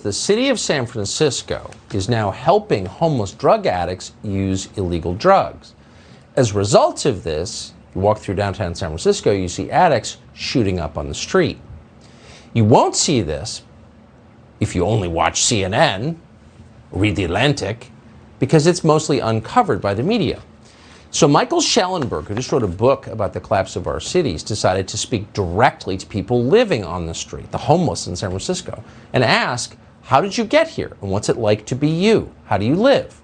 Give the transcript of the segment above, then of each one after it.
The city of San Francisco is now helping homeless drug addicts use illegal drugs. As a result of this, you walk through downtown San Francisco, you see addicts shooting up on the street. You won't see this if you only watch CNN, read The Atlantic, because it's mostly uncovered by the media. So Michael Schellenberg, who just wrote a book about the collapse of our cities, decided to speak directly to people living on the street, the homeless in San Francisco, and ask, how did you get here? And what's it like to be you? How do you live?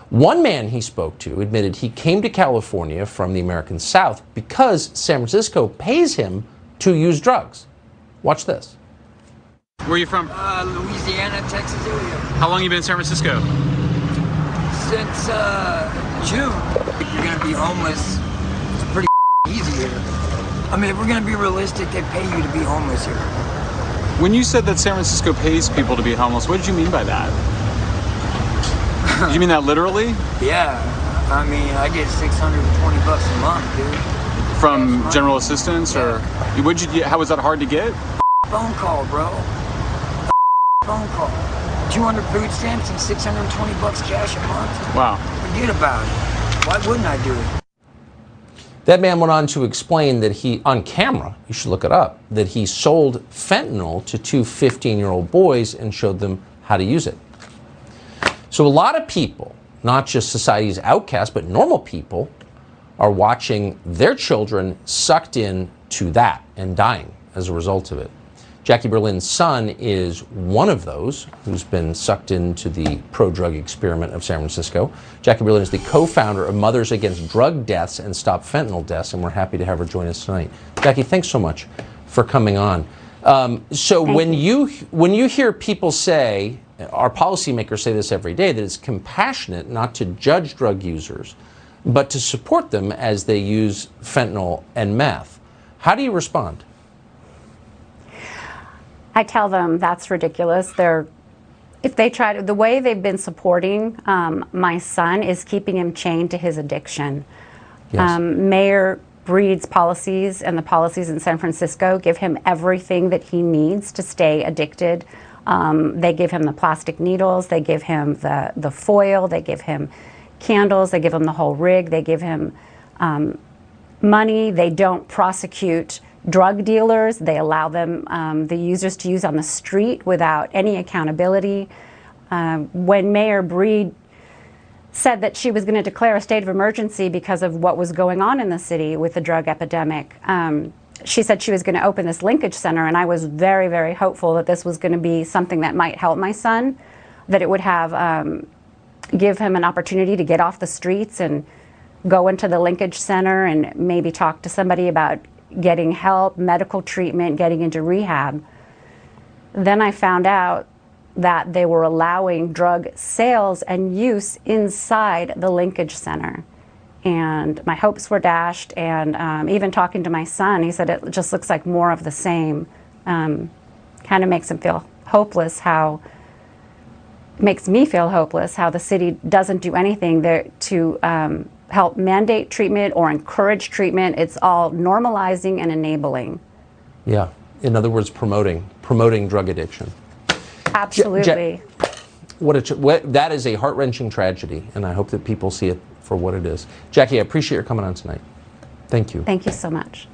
One man he spoke to admitted he came to California from the American South because San Francisco pays him to use drugs. Watch this. Where are you from? Louisiana, Texas area. How long have you been in San Francisco? Since June. If you're gonna be homeless, it's pretty easy here. I mean, if we're gonna be realistic, they pay you to be homeless here. When you said that San Francisco pays people to be homeless, what did you mean by that? Did you mean that literally? Yeah. I mean, I get $620 a month, dude. From general assistance, or how was that hard to get? Phone call, bro. Phone call. 200 food stamps and $620 cash a month. Wow. Forget about it. Why wouldn't I do it? That man went on to explain that he, on camera, you should look it up, that he sold fentanyl to two 15-year-old boys and showed them how to use it. So a lot of people, not just society's outcasts, but normal people, are watching their children sucked in to that and dying as a result of it. Jackie Berlin's son is one of those who's been sucked into the pro-drug experiment of San Francisco. Jackie Berlin is the co-founder of Mothers Against Drug Deaths and Stop Fentanyl Deaths, and we're happy to have her join us tonight. Jackie, thanks so much for coming on. When you hear people say, our policymakers say this every day, that it's compassionate not to judge drug users, but to support them as they use fentanyl and meth, how do you respond? I tell them that's ridiculous. If they try to, the way they've been supporting my son is keeping him chained to his addiction. Yes. Mayor Breed's policies and the policies in San Francisco give him everything that he needs to stay addicted. They give him the plastic needles, they give him the foil, they give him candles, they give him the whole rig, they give him money. They don't prosecute drug dealers. They allow them, the users, to use on the street without any accountability. When Mayor Breed said that she was going to declare a state of emergency because of what was going on in the city with the drug epidemic, she said she was going to open this linkage center, and I was very, very hopeful that this was going to be something that might help my son, that it would have give him an opportunity to get off the streets and go into the linkage center and maybe talk to somebody about getting help, medical treatment, getting into rehab. Then I found out that they were allowing drug sales and use inside the linkage center. And my hopes were dashed, and even talking to my son, he said it just looks like more of the same. Kind of makes him feel hopeless, makes me feel hopeless how the city doesn't do anything there to help mandate treatment or encourage treatment. It's all normalizing and enabling. Yeah, in other words, promoting drug addiction. Absolutely. That is a heart-wrenching tragedy, and I hope that people see it for what it is. Jackie, I appreciate your coming on tonight. Thank you. Thank you so much.